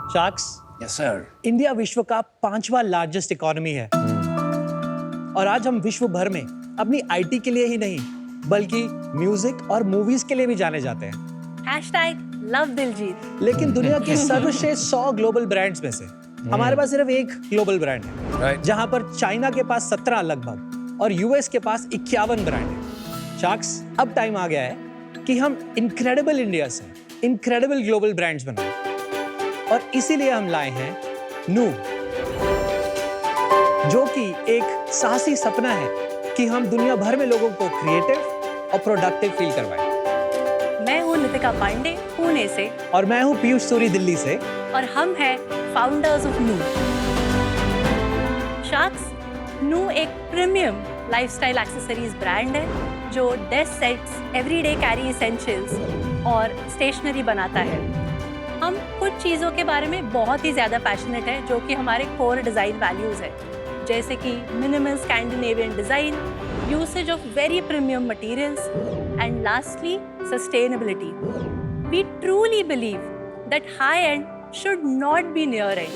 Sharks, yes sir. India विश्व का 5वां लार्जेस्ट इकोनॉमी है और आज हम विश्व भर में अपनी आईटी के लिए ही नहीं बल्कि म्यूजिक और मूवीज के लिए भी जाने जाते हैं। #लव दिलजीत। लेकिन दुनिया के सर्वश्रेष्ठ 100 ग्लोबल ब्रांड्स में से हमारे पास सिर्फ एक ग्लोबल ब्रांड है, जहां पर चाइना के पास 17 लगभग और यूएस के पास 51 ब्रांड है। शार्क्स, अब टाइम आ गया है कि हम इनक्रेडिबल इंडिया से इनक्रेडिबल ग्लोबल ब्रांड्स बनाएं और इसीलिए हम लाए हैं नू, जो कि एक साहसी सपना है कि हम दुनिया भर में लोगों को क्रिएटिव और प्रोडक्टिव फील करवाएं। मैं हूँ नितिका पांडे, पुणे से। और मैं हूँ पीयूष सूरी, दिल्ली से। और हम हैं फाउंडर्स ऑफ नू। शार्क्स, नू एक प्रीमियम लाइफस्टाइल एक्सेसरीज ब्रांड है जो desk sets, everyday carry essentials और स्टेशनरी बनाता है। हम कुछ चीज़ों के बारे में बहुत ही ज़्यादा पैशनेट है जो कि हमारे कोर डिज़ाइन वैल्यूज़ है, जैसे कि minimal Scandinavian design, usage of very premium materials and lastly sustainability. We truly believe that high end should not be near end.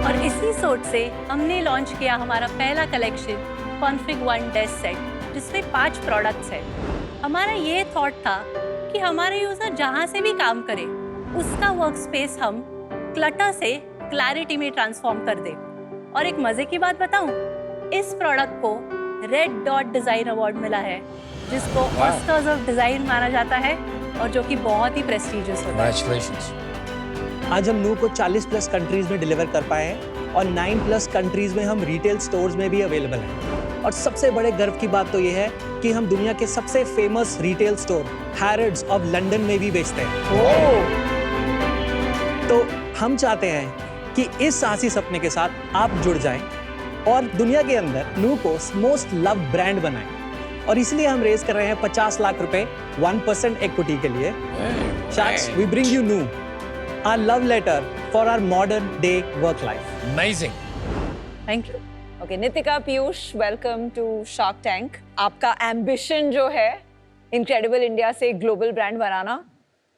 और इसी सोच से हमने लॉन्च किया हमारा पहला कलेक्शन कॉन्फिग 1 डेस्क सेट, जिसमें 5 प्रोडक्ट्स हैं। हमारा ये थॉट था कि हमारे यूज़र जहाँ से भी काम करे उसका वर्क स्पेस हम क्लटर से क्लैरिटी में ट्रांसफॉर्म कर दे। और एक मज़े की बात बताऊं, इस प्रोडक्ट को रेड डॉट डिज़ाइन अवार्ड मिला है, जिसको ऑस्कर्स ऑफ डिज़ाइन माना जाता है और जो कि बहुत ही प्रेस्टीजियस होता है। आज हम नू को 40+ कंट्रीज में डिलीवर कर पाए हैं और 9+ कंट्रीज में हम रिटेल स्टोर्स में भी अवेलेबल हैं। और सबसे बड़े गर्व की बात तो ये है कि हम दुनिया के सबसे famous retail store Harrods of London में भी बेचते हैं। तो हम चाहते हैं कि इस साहसी सपने के साथ आप जुड़ जाएं और दुनिया के अंदर नू को मोस्ट लव ब्रांड बनाएं। और इसलिए हम रेज कर रहे हैं 50 लाख रुपए 1% इक्विटी के लिए। शार्क्स, वी ब्रिंग यू नू, our love letter for our modern day work life. Amazing. Thank you. Okay, Nitika, Piyush, welcome to Shark Tank. आपका एम्बिशन जो है इनक्रेडिबल इंडिया से ग्लोबल ब्रांड बनाना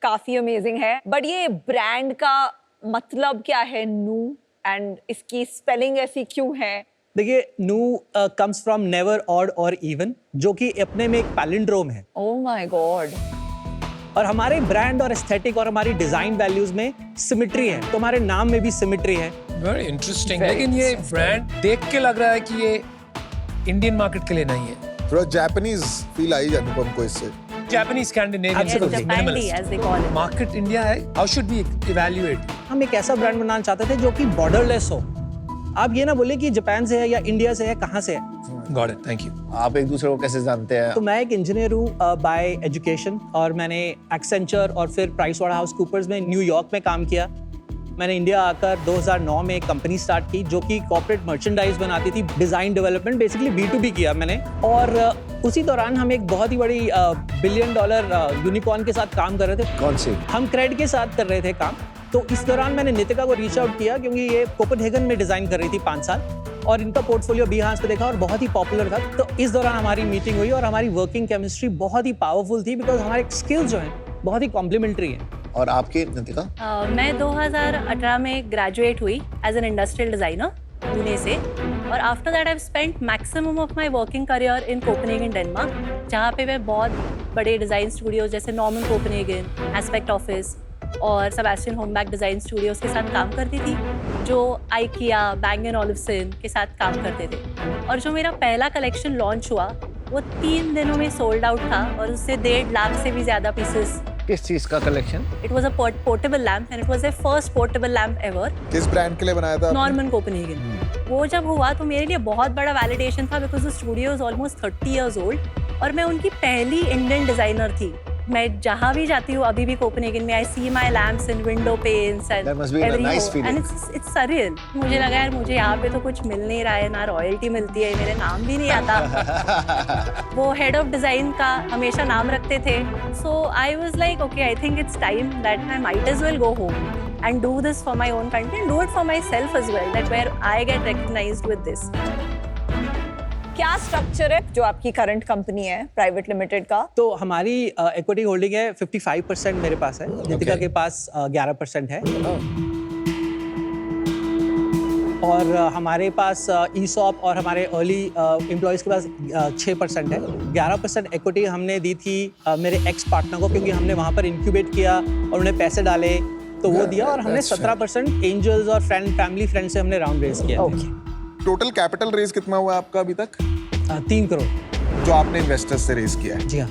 काफी अमेजिंग है, बट ये ब्रांड का मतलब क्या है नू, एंड इसकी स्पेलिंग ऐसी क्यों है? देखिए, नू कम्स फ्रॉम नेवर, ऑड और इवन, जो कि अपने में एक पैलिंड्रोम है। Oh my God. और हमारे ब्रांड और एस्थेटिक और हमारी डिजाइन वैल्यूज में सिमेट्री है, तो हमारे नाम में भी सिमेट्री है। Very interesting. लेकिन ये ब्रांड देख के लग रहा है कि ये इंडियन मार्केट के लिए नहीं है। थोड़ा जापानीज फील आई अनुपम को इससे। Japanese Scandinavian Absolutely. Japandi, as they call it. Market India है। How should we evaluate? हम एक ऐसा ब्रांड बनाना चाहते थे जो कि बॉर्डरलेस हो। आप ये ना बोले कि जापान से है या इंडिया से है, कहाँ से है। Got it, thank you. आप एक दूसरे को कैसे जानते हैं? तो मैं एक इंजीनियर हूँ बाय एजुकेशन और मैंने एक्सेंचर और फिर प्राइसवाटरहाउसकूपर्स में न्यूयॉर्क में काम किया। मैंने इंडिया आकर 2009 में एक कंपनी स्टार्ट की जो कि कॉर्पोरेट मर्चेंडाइज बनाती थी, डिज़ाइन डेवलपमेंट, बेसिकली B2B किया मैंने। और उसी दौरान हम एक बहुत ही बड़ी $1 बिलियन यूनिकॉर्न के साथ काम कर रहे थे। कौन सी? हम क्रेड के साथ कर रहे थे काम। तो इस दौरान मैंने नितिका को रीच आउट किया क्योंकि ये कोपेनहेगन में डिज़ाइन कर रही थी 5 साल और इनका पोर्टफोलियो Behance पे देखा और बहुत ही पॉपुलर था। तो इस दौरान हमारी मीटिंग हुई और हमारी वर्किंग केमिस्ट्री बहुत ही पावरफुल थी बिकॉज हमारे स्किल्स जो हैं बहुत ही कॉम्प्लीमेंट्री हैं। और आपकी नितिका? मैं 2018 में ग्रेजुएट हुई as an industrial designer Pune से, और after that I have spent maximum of my working career in Copenhagen, Denmark, जहाँ पे मैं बहुत बड़े डिज़ाइन स्टूडियोज जैसे नॉर्मन कोपेनहेगन, एस्पेक्ट ऑफिस और सेबेस्टियन होमबैक डिज़ाइन स्टूडियोज के साथ काम करती थी, जो आइकिया, Bang & Olufsen के साथ काम करते थे। और जो मेरा पहला कलेक्शन लॉन्च हुआ वो 3 दिनों में सोल्ड आउट था और उससे 1.5 लाख से भी ज़्यादा पीसेस। किस चीज का collection? It was a portable lamp and it was the first portable lamp ever. किस ब्रांड के लिए बनाया था? Norman Copenhagen. वो जब हुआ तो मेरे लिए बहुत बड़ा वैलिडेशन था because the studio is almost 30 years old और मैं उनकी पहली इंडियन डिज़ाइनर थी। मैं जहाँ भी जाती हूँ अभी भी कोपेनहेगन में, I see my lamps in window panes and and it's surreal. मुझे लगा यार मुझे यहाँ पे तो कुछ मिल नहीं रहा है, ना रॉयल्टी मिलती है, मेरे नाम भी नहीं आता। वो हेड ऑफ डिज़ाइन का हमेशा नाम रखते थे। So I was like okay, I think it's time that I might as well go home and do this for my own country and do it for myself as well, that where I get recognized with this. क्या structure है जो आपकी current company है private limited का? तो हमारी equity holding है 55% मेरे पास है, नितिका के पास 11% है, और हमारे पास ईसॉप और हमारे अर्ली एम्प्लॉयज़ के पास 6% है। 11% इक्विटी हमने दी थी मेरे एक्स पार्टनर को, क्योंकि हमने वहाँ पर इंक्यूबेट किया और उन्हें पैसे डाले तो वो दिया, और हमने 17% एंजल्स और फैमिली फ्रेंड से हमने राउंड रेज किया। टोटल कैपिटल रेज कितना हुआ है आपका अभी तक? 3 करोड़ जो आपने इन्वेस्टर्स से रेज किया है। जी हाँ।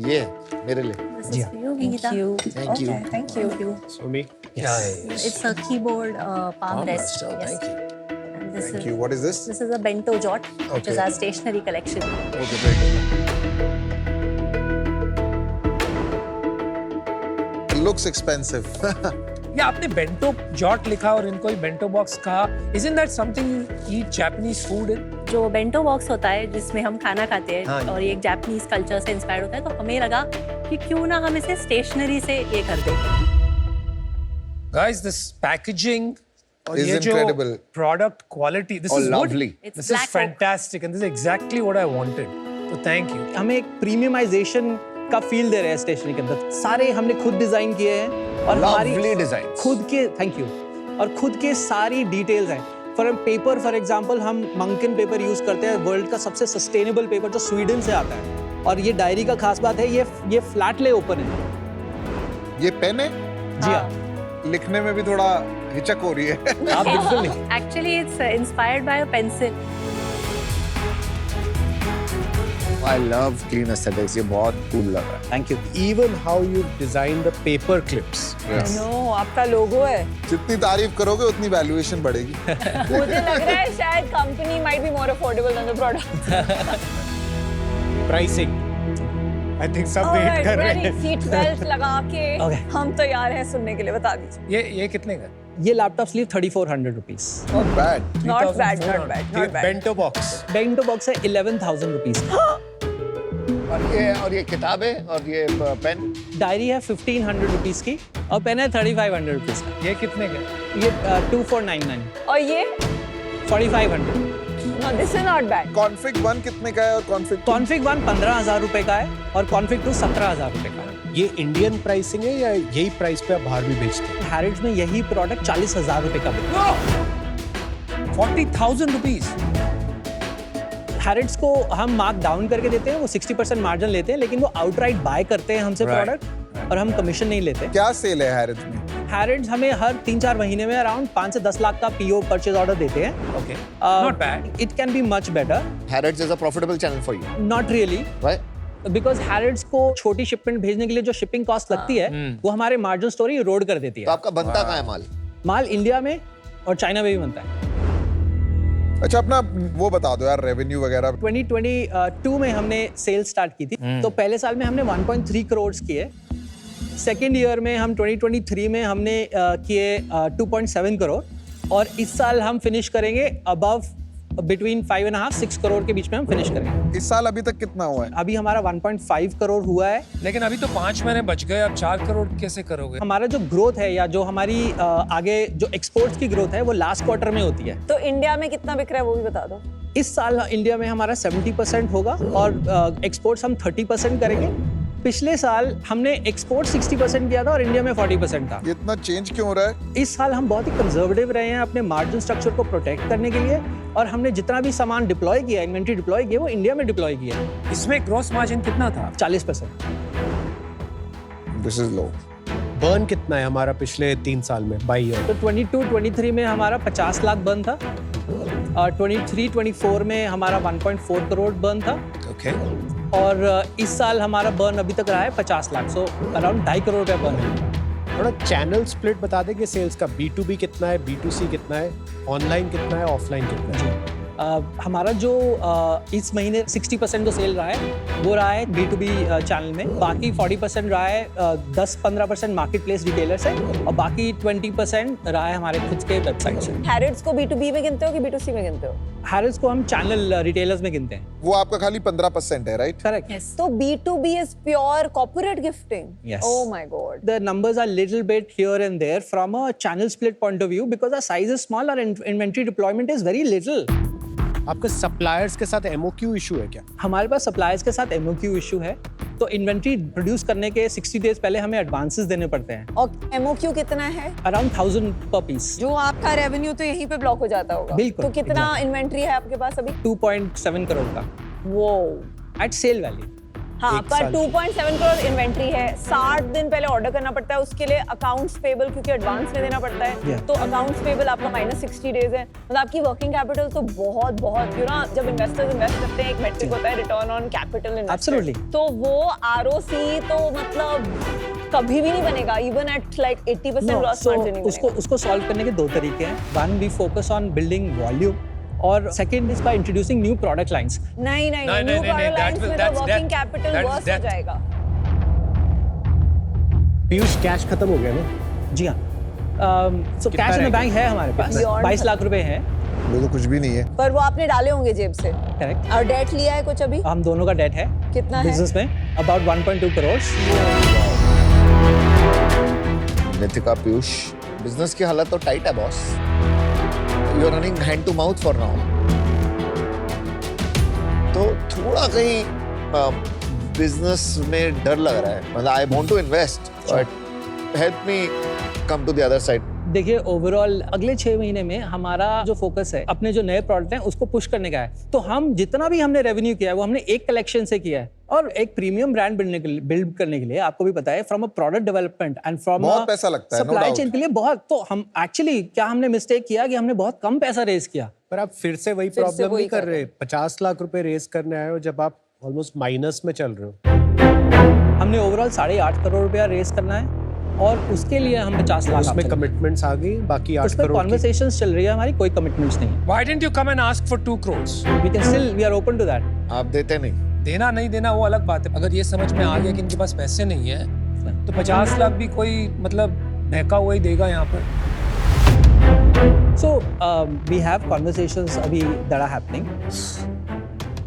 ये मेरे लिए। This is for you, Geeta. Thank you. Thank you. So me? Yes. It's a keyboard palm rest. Oh, Yes. thank you. And this Thank is you. What is this? this is a bento jot, which is Okay. our stationery collection. Okay, very good. It looks expensive. या आपने bento jot लिखा और इनको ही bento box कहा. Isn't that something you eat Japanese food in? जो bento box होता है जिसमें हम खाना खाते हैं, हाँ जी. और ये एक जापानीज कल्चर से इंस्पायर्ड होता है, तो हमें लगा कि क्यों ना हम इसे स्टेशनरी से ये कर दें. Guys, this packaging और Is ये जो incredible. product quality, this Oh, is lovely. It's This is black oak. fantastic and this is exactly what I wanted. So thank you. हमें एक प्रीमियमाइजेशन का फील दे रहे हैं स्टेशनरी के अंदर. सारे हमने खुद डिजाइन किए हैं और Lovely हमारी designs. खुद के, थैंक यू, और खुद के सारी डिटेल्स हैं. पेपर फॉर एग्जांपल हम मंकिन पेपर यूज करते हैं, वर्ल्ड का सबसे सस्टेनेबल पेपर जो स्वीडन से आता है. और ये डायरी का खास बात है, ये फ्लैट ले ओपन है. ये पेन है? जी हाँ. लिखने में भी थोड़ा हिचक हो रही है. आप बिल्कुल नहीं. Actually, it's inspired by a pencil. I love clean aesthetics. ये बहुत cool लग रहा thank you. Even how you design the paper clips. है. No, आपका लोगो है. जितनी तारीफ करोगे उतनी वैल्यूएशन बढ़ेगी. मुझे लग रहा है शायद company might be more affordable than the product. Pricing. I think सब Alright, वेट कर रहे ready, हैं. seat belt लगा के Okay. हम तैयार हैं सुनने के लिए. बता दीजिए. ये कितने का? ये laptop sleeve 3400 rupees. Not bad. Not bad, not bad, not bad. Bento box. Bento box है 11,000 रुपीज. और ये किताबें और ये पेन. डायरी है 1500 रुपीज की, और पेन है 3500 रुपीज का. ये कितने का? ये 2499. और ये 4500. no, this is not bad. Config 1 कितने का है और Config 2? कॉन्फिग 1 15,000 रुपए का है, और कॉन्फिग 2 17,000 रुपए का है. ये इंडियन प्राइसिंग है या यही प्राइस पे आप बाहर भी बेचते हैं? हैरिड्स में यही प्रोडक्ट 40,000 रुपए का बिकता है. 40,000 रुपीज. हैरिड्स को हम मार्क डाउन करके देते हैं, वो 60% मार्जिन लेते हैं, लेकिन वो आउटराइट बाय करते हैं हमसे Right. प्रोडक्ट, और हम कमीशन नहीं लेते. क्या सेल है हैरिड्स में? हैरिड्स हमें हर 3-4 महीने में अराउंड 5 से 10 लाख का पीओ परचेज ऑर्डर देते हैं. Okay. Not bad. It can be much better. Harrods is a profitable channel for you. Not really, Why? Because Harrods को छोटी शिपमेंट भेजने के लिए जो शिपिंग कॉस्ट लगती है, वो हमारे मार्जिन स्टोरी रोड कर देती तो है. आपका बनता कहाँ है माल? माल इंडिया में और चाइना में भी बनता है. अच्छा, अपना वो बता दो यार, रेवेन्यू वगैरह. 2022 में हमने सेल स्टार्ट की थी, तो पहले साल में हमने 1.3 करोड़ किए. सेकेंड ईयर में हम 2023 में हमने किए 2.7 करोड़, और इस साल हम फिनिश करेंगे अबव बिटवीन 5.5-6 करोड़ के बीच में हम फिनिश करेंगे. इस साल अभी तक कितना हुआ है? अभी हमारा 1.5 करोड़ हुआ है. लेकिन अभी तो 5 महीने बच गए, अब 4 करोड़ कैसे करोगे? हमारा जो ग्रोथ है, या जो हमारी आगे जो एक्सपोर्ट्स की ग्रोथ है, वो लास्ट क्वार्टर में होती है. तो इंडिया में कितना बिक रहा है वो भी बता दो. इस साल इंडिया में हमारा 70% होगा, और एक्सपोर्ट्स हम 30% करेंगे. पिछले साल हमने एक्सपोर्ट 60% किया था और इंडिया में 40% था. ये इतना चेंज क्यों हो रहा है? इस साल हम बहुत ही कंजर्वेटिव रहे हैं अपने मार्जिन स्ट्रक्चर को प्रोटेक्ट करने के लिए, और हमने जितना भी सामान डिप्लॉय किया, इन्वेंट्री डिप्लॉय किया, वो इंडिया में डिप्लॉय किया है. इसमें ग्रॉस मार्जिन कितना था? 40%. This is low. बर्न कितना है हमारा पिछले 3 साल में बाई ईयर? तो 22-23 में हमारा 50 लाख बर्न था, और 23-24 में हमारा 1.4 करोड़ बर्न था, ओके. और इस साल हमारा बर्न अभी तक रहा है 50 लाख, सो अराउंड 2.5 करोड़ का बर्न है. थोड़ा चैनल स्प्लिट बता देंगे सेल्स का. B2B कितना है, B2C कितना है, ऑनलाइन कितना है, ऑफलाइन कितना है? हमारा जो इस महीने 60% जो सेल रहा है, वो रहा है B2B चैनल में. बाकी 40% रहा है 10-15% मार्केट प्लेस रिटेलर से, और बाकी 20% रहा है हमारे खुद के वेबसाइट से. हैरिड्स को B2B में गिनते हो कि B2C में गिनते हो? हैरिस को हम चैनल रिटेलर्स में गिनते हैं. वो आपका खाली 15% है, राइट? करेक्ट। Yes. तो B2B is pure corporate gifting. Yes. Oh my God. The numbers are little bit here and there from a channel split point of view because our size is small, our inventory deployment is very little. आपके suppliers के साथ MOQ issue है क्या? हमारे पास suppliers के साथ MOQ issue है, तो इन्वेंट्री प्रोड्यूस करने के 60 डेज पहले हमें एडवांसेस देने पड़ते हैं, और MOQ कितना है? अराउंड 1000 पर पीस। जो आपका रेवेन्यू तो यहीं पे ब्लॉक हो जाता होगा। बिल्कुल, तो कितना exactly. इन्वेंट्री है आपके पास अभी? 2.7 करोड़ का वो एट सेल वैल्यू। हाँ, एक पर साल 2.7 करोड़ इन्वेंट्री है, 60 दिन पहले ऑर्डर करना पड़ता है, उसके लिए अकाउंट्स पेबल क्योंकि एडवांस में देना पड़ता है, Yeah. तो अकाउंट्स पेबल आपका -60 डेज है, मतलब आपकी वर्किंग कैपिटल तो बहुत यू नो जब इन्वेस्टर्स इन्वेस्ट करते हैं एक मेट्रिक होता है return on capital invested, Absolutely. तो वो ROC तो मतलब कभी भी नहीं बनेगा, even at like 80% gross margin नहीं बनेगा। उसको सॉल्व करने के दो तरीके हैं। One, we focus on building volume, और second is by introducing new product lines. नहीं, न्यू प्रोडक्ट लाइंस में तो वर्किंग कैपिटल वर्स हो जाएगा। पीयूष कैश खत्म हो गया ना? जी हाँ, सो कितना कैश इन रह द बैंक है हमारे पास, Beyond 22 लाख रुपए है। वो तो कुछ भी नहीं है। पर वो आपने डाले होंगे जेब से, करेक्ट। और डेट लिया है कुछ अभी? हम दोनों का डेट है कितना है? बिजनेस में, अबाउट 1.2 करोड़। नितिका, पीयूष, बिजनेस की हालत तो टाइट है boss. You are running hand to mouth for now. तो थोड़ा कहीं बिजनेस में डर लग रहा है। मतलब I want to invest, but help me come to the other side. देखिए, ओवरऑल अगले 6 महीने में हमारा जो फोकस है अपने जो नए प्रोडक्ट हैं उसको पुश करने का है। तो हम जितना भी हमने रेवेन्यू किया है वो हमने एक कलेक्शन से किया है, और एक प्रीमियम ब्रांड बिल्ड करने के लिए आपको भी पता है, from a product development and from बहुत पैसा लगता है, no सप्लाई doubt. चेन के लिए बहुत। तो हम एक्चुअली क्या हमने मिस्टेक किया कि हमने बहुत कम पैसा रेज किया। पर आप फिर से वही प्रॉब्लम नहीं कर रहे? 50 लाख रुपए रेस करने आए हो जब आप ऑलमोस्ट माइनस में चल रहे हो। हमने ओवरऑल 8.5 करोड़ रुपया रेज करना है, और उसके लिए हम 50 लाख उसमें कमिटमेंट्स आ गई, बाकी 8 उसमें करोड़ की। कॉन्वर्सेशंस चल रही है हमारी, कोई कमिटमेंट्स नहीं है। Why didn't you come and ask for 2 crores? We can still, we are open to that. आप देते नहीं। देना नहीं देना वो अलग बात है। अगर ये समझ में आ गया कि इनके पास पैसे नहीं है, तो 50 लाख भी कोई मतलब बहका हुआ ही देगा यहाँ पर। So we have conversations abhi that are happening.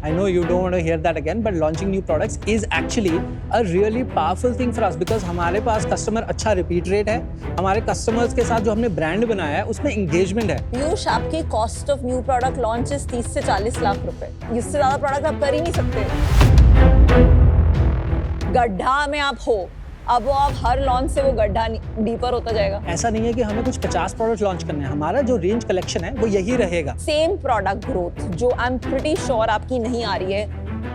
I know you don't want to hear that again, but launching new products is actually a really powerful thing for us because हमारे पास कस्टमर अच्छा repeat rate है, हमारे customers के साथ जो हमने brand बनाया है उसमें एंगेजमेंट है। पीयूष, आपकी cost of new product launch 30 से 40 लाख रुपए, इससे ज्यादा प्रोडक्ट आप कर ही नहीं सकते। गड्ढा में आप हो, अब वो आप हर लॉन्च से वो गड्ढा डीपर होता जाएगा। ऐसा नहीं है कि हमें कुछ 50 प्रोडक्ट लॉन्च करने हैं, हमारा जो रेंज कलेक्शन है वो यही रहेगा। सेम प्रोडक्ट ग्रोथ जो आई एम प्रीटी श्योर आपकी नहीं आ रही है,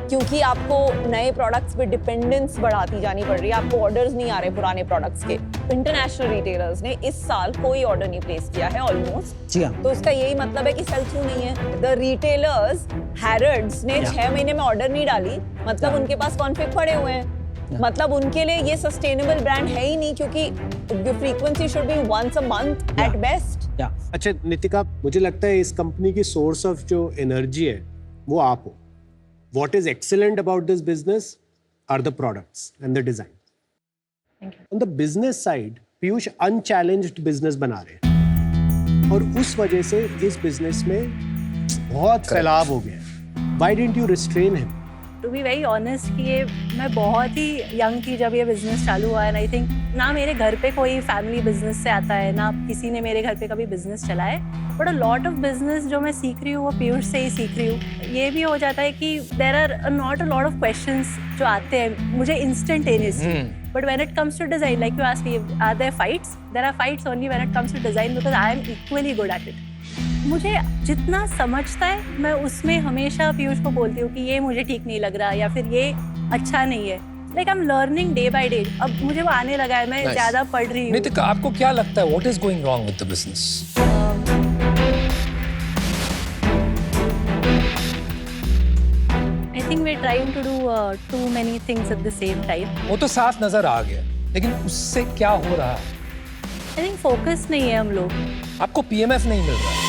क्योंकि आपको नए प्रोडक्ट्स पे डिपेंडेंस बढ़ाती जानी पड़ रही है, आपको ऑर्डर्स नहीं आ रहे पुराने प्रोडक्ट्स के। इंटरनेशनल रिटेलर्स ने इस साल कोई ऑर्डर नहीं प्लेस किया है ऑलमोस्ट। जी हाँ, तो इसका यही मतलब है कि सेल थ्रू नहीं है। द रिटेलर्स हैरड्स ने 6 महीने में ऑर्डर नहीं डाली, मतलब उनके पास कॉन्फिग पड़े हुए हैं, मतलब उनके लिए ये सस्टेनेबल ब्रांड है ही नहीं, क्योंकि frequency should be once a month at best. अच्छा नितिका, मुझे लगता है इस कंपनी की सोर्स ऑफ जो एनर्जी है वो आप हो। What is excellent about this business are the products and the design. Thank you. On the business side, Piyush unchallenged business बना रहे हैं, और उस वजह से इस बिजनेस में बहुत फैलाव हो गया है। Why didn't you restrain him? To be very honest कि ये मैं बहुत ही यंग थी जब ये बिजनेस चालू हुआ, एंड आई थिंक ना मेरे घर पे कोई फैमिली बिजनेस से आता है, ना किसी ने मेरे घर पे कभी बिजनेस चला है, but a lot of business जो मैं सीख रही हूँ वो पीयूष से ही सीख रही हूँ। ये भी हो जाता है कि there are not a lot of questions जो आते हैं मुझे instantaneously, but when it comes to design, like you asked me, are there fights? There are fights only when it comes to design, because I am equally good at it. मुझे जितना समझता है मैं उसमें हमेशा पीयूष को बोलती हूँ कि ये मुझे ठीक नहीं लग रहा, या फिर ये अच्छा नहीं है। Like I am learning day by day. अब मुझे वो आने लगा है, मैं ज्यादा पढ़ रही हूँ। नितिका, आपको क्या लगता है what is going wrong with the business? I think we are trying to do too many things at the same time. वो तो साफ नजर आ गया, लेकिन उससे क्या हो रहा है? आई थिंक फोकस नहीं है हम लोग। आपको पीएमएफ नहीं मिल रहा है,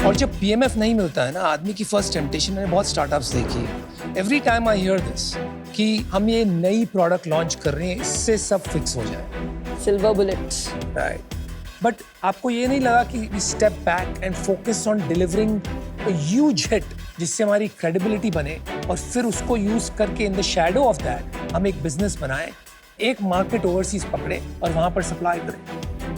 और जब पीएमएफ नहीं मिलता है ना, आदमी की फर्स्ट टेम्पटेशन, मैंने बहुत स्टार्टअप्स देखी है, every time I hear this कि हम ये नई प्रोडक्ट लॉन्च कर रहे हैं, इससे सब फिक्स हो जाए, सिल्वर बुलेट्स, राइट? बट आपको ये नहीं लगा कि we step back and focus on delivering a huge hit जिससे हमारी क्रेडिबिलिटी बने और फिर उसको यूज करके in the shadow of that हम एक बिजनेस बनाएं, एक मार्केट ओवरसीज पकड़े और वहां पर सप्लाई करें।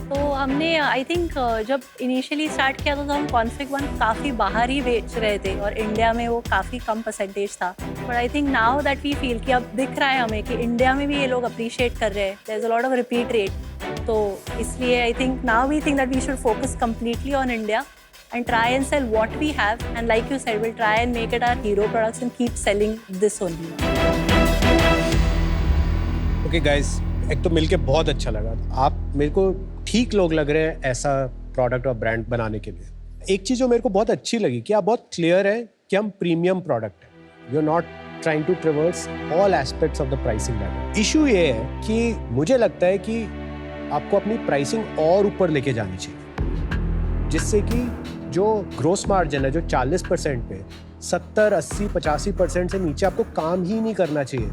तो हमने आई थिंक जब इनिशियली स्टार्ट किया था तो हम कॉन्फिग वन काफ़ी बाहर ही बेच रहे थे और इंडिया में वो काफ़ी कम परसेंटेज था। But I think now that we feel कि अब दिख रहा है हमें कि इंडिया में भी ये लोग अप्रिशिएट कर रहे हैं, there is a lot of repeat rate. तो इसलिए I think now we think that we should focus completely on India and try and sell what we have, and like you said, we'll try and make it our hero products and keep selling this only. Okay guys, एक तो मिलके बहुत अच्छा लगा। आप मेरे को ठीक लोग लग रहे हैं ऐसा प्रोडक्ट और ब्रांड बनाने के लिए। एक चीज़ जो मेरे को बहुत अच्छी लगी कि आप बहुत क्लियर है कि हम प्रीमियम प्रोडक्ट है। You are not trying to traverse all aspects of the pricing ladder. Issue ये है कि मुझे लगता है कि आपको अपनी प्राइसिंग और ऊपर लेके जानी चाहिए, जिससे कि जो ग्रोस मार्जिन है जो 40% पे 70, 80, 85% से नीचे आपको काम ही नहीं करना चाहिए।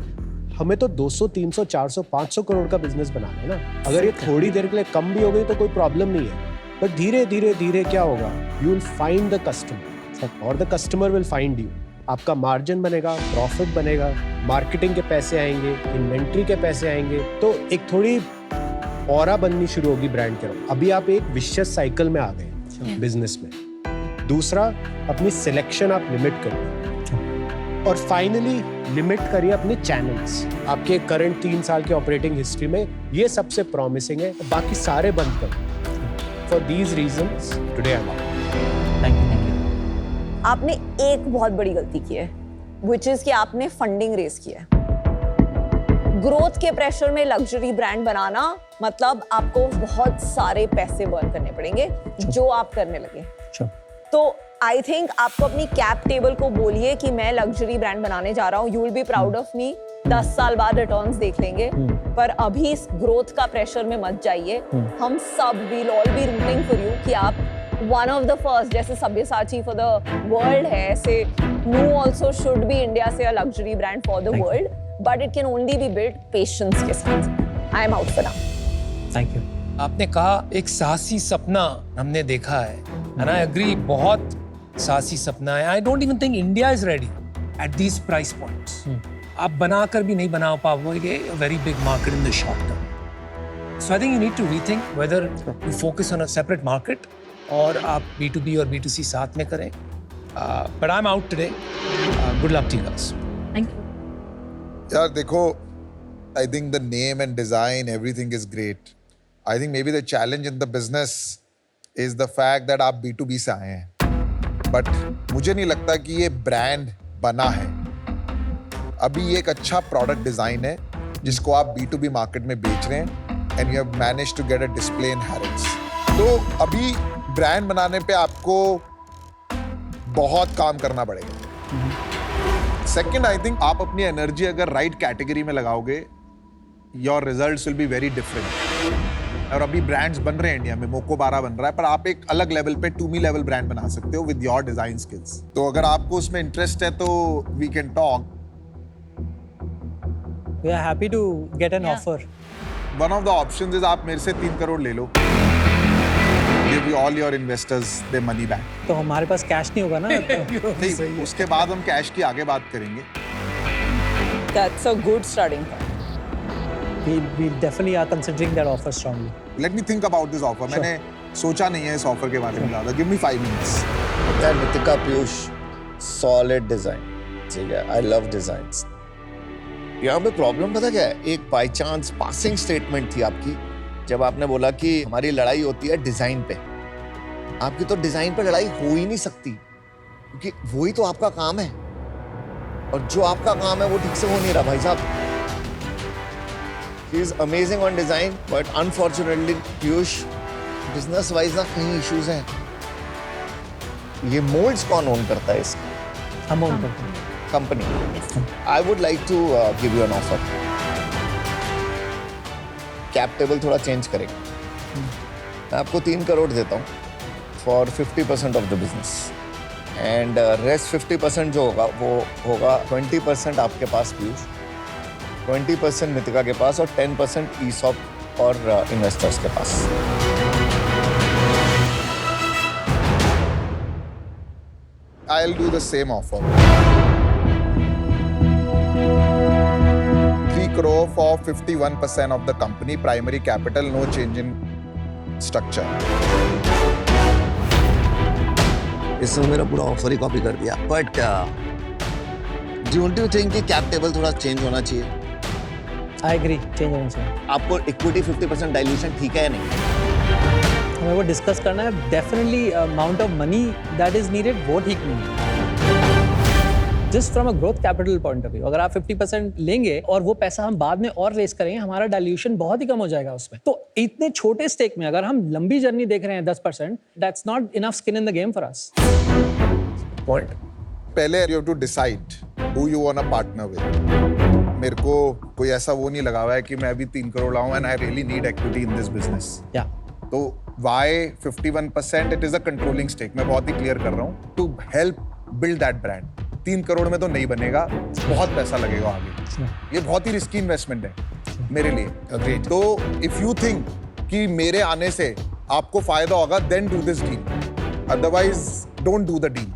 हमें तो 200, 300, 400, 500 करोड़ का बिजनेस बनाना है ना। अगर ये थोड़ी देर के लिए कम भी हो गई तो कोई प्रॉब्लम नहीं है, बट धीरे धीरे धीरे क्या होगा, you will find the customer और the customer will find you. आपका मार्जिन बनेगा, प्रॉफिट बनेगा, मार्केटिंग के पैसे आएंगे, इन्वेंट्री के पैसे आएंगे, तो एक थोड़ी ऑरा बननी शुरू होगी ब्रांड के। अभी आप एक विशियस साइकिल में आ गए बिजनेस में। दूसरा, अपनी सिलेक्शन आप लिमिट करिए और फाइनली लिमिट करिए अपने चैनल्स। आपके करंट 3 साल के ऑपरेटिंग हिस्ट्री में ये सबसे प्रॉमिसिंग है, बाकी सारे बंद करो। For these reasons today I am out. Thank you. आपने एक बहुत बड़ी गलती की है, विच इज कि आपने फंडिंग रेज किया है। ग्रोथ के प्रेशर में लग्जरी ब्रांड बनाना मतलब आपको बहुत सारे पैसे बर्न करने पड़ेंगे, जो आप करने लगे। तो आई थिंक आपको अपनी कैप टेबल को बोलिए कि मैं लग्जरी ब्रांड बनाने जा रहा हूँ, you will be proud of me. 10 साल बाद रिटर्न्स देख लेंगे, पर अभी इस ग्रोथ का प्रेशर में मत जाइए। हम सब will all B rooting for you कि आप वन ऑफ द फर्स्ट, जैसे सब्यसाची फॉर द वर्ल्ड है, ऐसे नू ऑल्सो शुड बी इंडिया से a luxury brand for the world, but it can only be built patience के साथ। I am out for now. Thank you. आपने कहा एक साहसी सपना हमने देखा है, एंड आई एग्री, बहुत साहसी सपना है। I don't even think India is ready at these price points. आप बनाकर भी नहीं बना पाओगे a very big market in the short term. So I think you need to rethink whether you focus on a separate market और आप B2B और B2C साथ में करें. But I'm out today. Good luck to you guys. Thank you. यार देखो, I think the name and design, everything is great. I think maybe the challenge in the business is the fact that आप B2B से आए हैं. But मुझे नहीं लगता कि ये ब्रांड बना है. अभी ये एक अच्छा प्रोडक्ट डिजाइन है जिसको आप B2B मार्केट में बेच रहे हैं and you have managed to get a display in Harrods. तो अभी ब्रांड बनाने पे आपको बहुत काम करना पड़ेगा. सेकंड, आई थिंक आप अपनी एनर्जी अगर राइट कैटेगरी में लगाओगे, your results will be very different. और अभी ब्रांड्स बन रहे हैं इंडिया में, मोको 12 बन रहा है, पर आप एक अलग लेवल पे 2मी लेवल ब्रांड बना सकते हो विद योर डिजाइन स्किल्स. तो अगर आपको उसमें इंटरेस्ट है तो we can talk. We are happy to get an Yeah. offer. One of the options is आप मेरे से 3 करोड़ ले लो. Give you all your investors their money back. तो हमारे पास कैश नहीं होगा ना. नहीं, उसके बाद हम कैश की आगे बात करेंगे. That's a good starting point. We definitely are considering that offer strongly. Let me think about this offer. मैंने सोचा नहीं है इस ऑफर के बारे में ज़्यादा. Give me 5 minutes. यार नितिका, पीयूष, सॉलिड डिजाइन. ठीक है, आई लव डिजाइन्स. यहाँ पे प्रॉब्लम पता क्या है? एक बाय चांस पासिंग स्टेटमेंट थी आपकी जब आपने बोला कि हमारी लड़ाई होती है डिजाइन पे. आपकी तो डिजाइन पे लड़ाई हो ही नहीं सकती, क्योंकि वही तो आपका काम है, और जो आपका काम है वो ठीक से हो नहीं रहा भाई साहब. He is amazing on design, but unfortunately Piyush, business wise ना कहीं इश्यूज हैं. ये मोल्ड्स कौन ओन करता है इसका? हम own करते हैं. Company. I would like to give you an offer. Cap table थोड़ा चेंज करेंगे. मैं आपको 3 करोड़ देता हूँ for 50% of the business, and rest 50% जो होगा वो होगा 20% आपके पास पीयूष, 20% नितिका के पास, और 10% ईसॉप और इन्वेस्टर्स के पास. I'll do the same offer. 3 crore for 51% of the company, primary capital, no change in structure. इसने मेरा पूरा ऑफर ही कॉपी कर दिया. But don't you think कि कैप टेबल थोड़ा चेंज होना चाहिए? आई एग्री, चेंज होना चाहिए. आपको इक्विटी 50% डाइल्यूशन ठीक है या नहीं? हमें वो डिस्कस करना है. Definitely amount of money that is needed वो ठीक नहीं है. Just from a growth capital point of view, अगर आप 50% लेंगे और वो पैसा हम बाद में और रेस करेंगे, हमारा डाइल्यूशन बहुत ही कम हो जाएगा उसमें. तो इतने छोटे स्टेक में अगर हम लंबी जर्नी देख रहे हैं 10%, that's not enough skin in the game for us. Point. पहले you have to decide who you wanna partner with. मेरे को कोई ऐसा वो नहीं लगा हुआ है कि मैं अभी 3 करोड़ लाऊं and I really need equity in this business. या तो why 51%? It is a controlling stake. मैं बहुत ही क्लियर कर रहा हूँ. To help build that brand. 3 crore में तो नहीं बनेगा, बहुत पैसा लगेगा आगे. ये बहुत ही रिस्की इन्वेस्टमेंट है मेरे लिए. Agreed. तो if you think कि मेरे आने से आपको फायदा होगा, then do this deal. Otherwise, don't do the deal.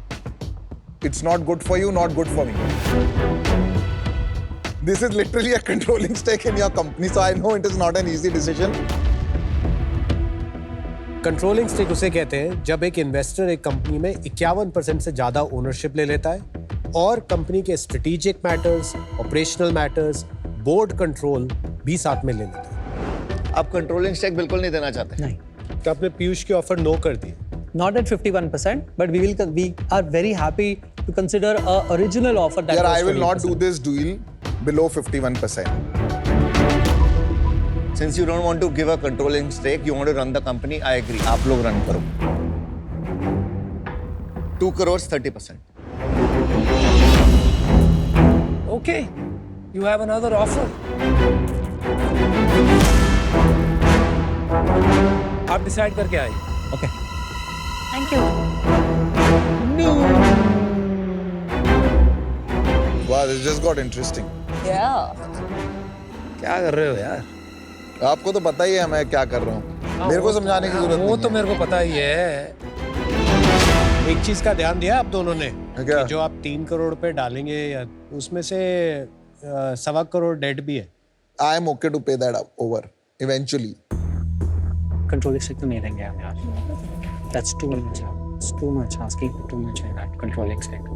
It's not good for you, not good for me. This is literally a controlling stake in your company, so I know it is not an easy decision. Controlling stake उसे कहते हैं जब एक investor एक company में 51% से ज्यादा ownership ले लेता है और कंपनी के strategic matters, operational matters, board control भी साथ में ले लेता है. आप कंट्रोलिंग स्टेक बिल्कुल नहीं देना चाहते? नहीं. तो आपने पीयूष की ऑफर नो कर दी. Not at 51%, but we are very happy to consider a original offer that Yeah, was I will not 20%. do this deal below 51%. Since you don't want to give a controlling stake, you want to run the company. I agree. आप लोग run करो. 2 crores 30%. Okay. You have another offer. आप decide करके आइए. Okay. Thank you. Wow, this just got interesting. Yeah. क्या कर रहे हो यार? आपको तो पता ही है मैं क्या कर रहा हूँ. मेरे को समझाने की जरूरत वो नहीं तो है. मेरे को पता ही है. एक चीज का ध्यान दिया आप दोनों ने क्या? कि जो आप 3 करोड़ पे डालेंगे या उसमें से 1.25 करोड़ डेट भी है. I am okay to pay that over eventually. Controlling stake तो नहीं देंगे हम यार. That's too much. It's too much asking for too much in that controlling stake.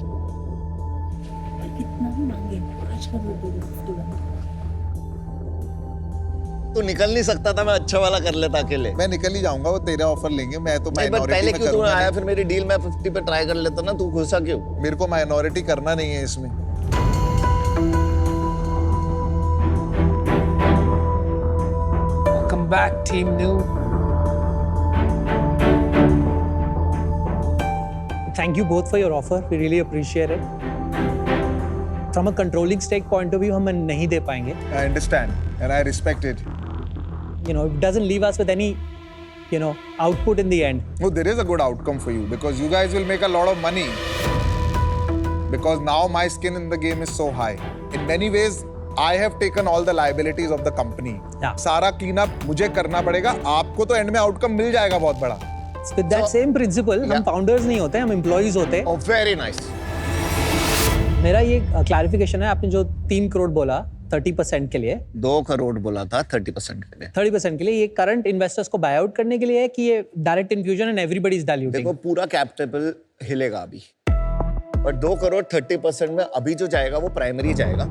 तू निकल नहीं सकता था, मैं अच्छा वाला कर लेता अकेले. मैं निकल ही जाऊंगा, वो तेरा ऑफर लेंगे. मैं तो नहीं, but माइनॉरिटी पहले में क्यों तू करूंगा आया नहीं. फिर मेरी डील में 50 पे ट्राई कर लेता ना. तू घुसा क्यों? मेरे को माइनॉरिटी करना नहीं है इसमें. Come back, Team New. Thank you both for your offer. We really appreciate it. From a controlling stake point of view, हम नहीं दे पाएंगे. I understand and I respect it. You know, it doesn't leave us with any, you know, output in the end. No, there is a good outcome for you because you guys will make a lot of money. Because now my skin in the game is so high. In many ways, I have taken all the liabilities of the company. Yeah. सारा clean up मुझे करना पड़ेगा. आपको तो end में outcome मिल जाएगा बहुत बड़ा. With that same principle, हम founders नहीं होते, हम employees होते हैं. Oh, very nice. मेरा ये clarification है, आपने जो 3 करोड़ बोला 30% के लिए, 2 करोड़ बोला था 30% के लिए. 30% के लिए, ये करंट इन्वेस्टर्स को बाय आउट करने के लिए है कि ये direct infusion and everybody is diluting? देखो पूरा कैपिटल हिलेगा अभी, पर 2 करोड़ 30% में अभी जो जाएगा वो प्राइमरी जाएगा.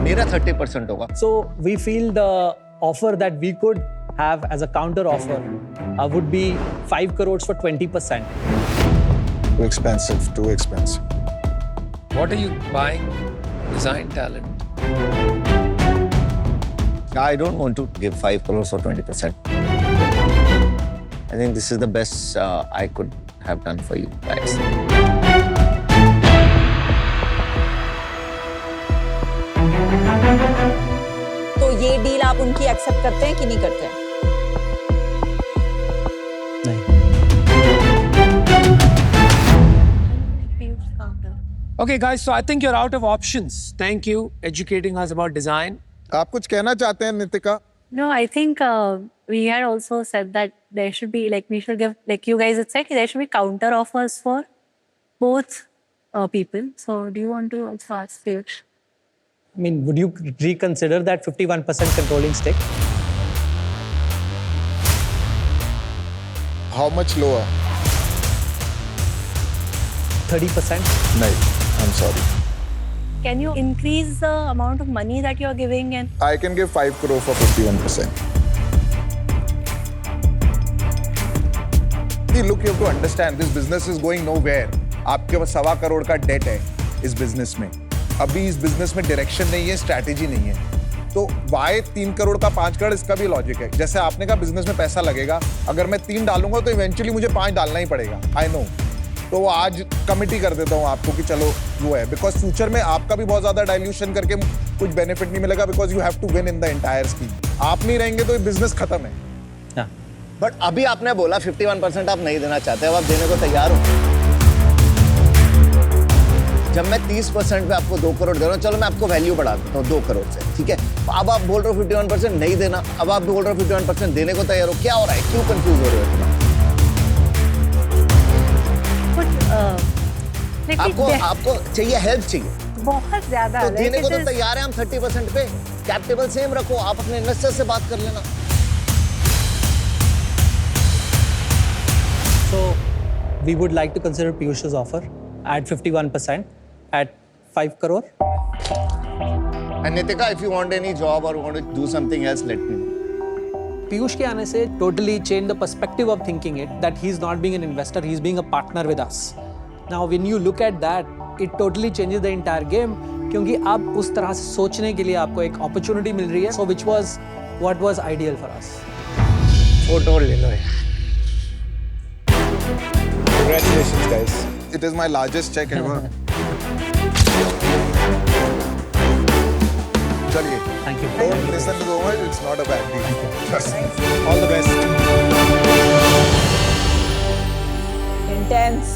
मेरा 30% होगा. So we feel the offer that we could have as a counter offer would be 5 crores for 20%. Too expensive, too expensive. What are you buying? Design talent. I don't want to give 5 crores or 20%. I think this is the best I could have done for you guys. तो ये deal आप उनकी accept करते हैं कि नहीं करते हैं? Okay, guys, so I think you're out of options. Thank you educating us about design. आप कुछ कहना चाहते हैं Nitika? No, I think we had also said that there should be, like, we should give, like you guys had said, there should be counter offers for both people. So do you want to also ask Piyush? I mean, would you reconsider that 51% controlling stake? How much lower? 30%? No, I'm sorry. Can you increase the amount of money that you're giving? And I can give 5 crore for 51%. See, look, you have to understand, this business is going nowhere. आपके पास 1.25 करोड़ का date है इस business में. अभी इस business में direction नहीं है, स्ट्रैटेजी नहीं है. तो वाई 3 करोड़ का 5 करोड़, इसका भी लॉजिक है. जैसे आपने कहा बिजनेस में पैसा लगेगा, अगर मैं 3 डालूंगा तो इवेंचुअली मुझे 5 डालना ही पड़ेगा. I know. तो वो आज कमिटी कर देता हूँ आपको कि चलो वो है, बिकॉज फ्यूचर में आपका भी बहुत ज्यादा डाइल्यूशन करके कुछ बेनिफिट नहीं मिलेगा, because you have to win in the entire scheme. आप नहीं रहेंगे तो ये बिजनेस खत्म है. हाँ. बट अभी आपने बोला 51% आप नहीं देना चाहते, अब आप देने को तैयार हो. जब मैं 30% पे आपको 2 करोड़ दे रहा हूँ, चलो मैं आपको वैल्यू बढ़ा देता हूँ 2 करोड़ से, ठीक है. अब आप बोल रहे हो 51% नहीं देना, अब आप बोल रहे हो 51% देने को तैयार हो. क्या हो रहा है, क्यों कंफ्यूज हो रहे हो इतना? आपको चाहिए हेल्प चाहिए, बहुत ज्यादा तो देने को तो तैयार है हम 30% पे. कैप टेबल सेम रखो, आप अपने इन्वेस्टर से बात कर लेना. So we would like to consider Piyush's offer at 51% at 5 crore. And Nitika, if you want any job or want to do something else, let me know. Piyush के आने से totally change the perspective of thinking it that he's not being an investor, he's being a partner with us. Now when you look at that, it totally changes the entire game क्योंकि आप उस तरह से सोचने के लिए आपको एक opportunity मिल रही है. So which was what was ideal for us. Photo ले लो यार. Congratulations, guys. It is my largest check ever. चलिए. Thank you. Don't listen to much. It's not a bad deal. Trust me. All the best. Intense.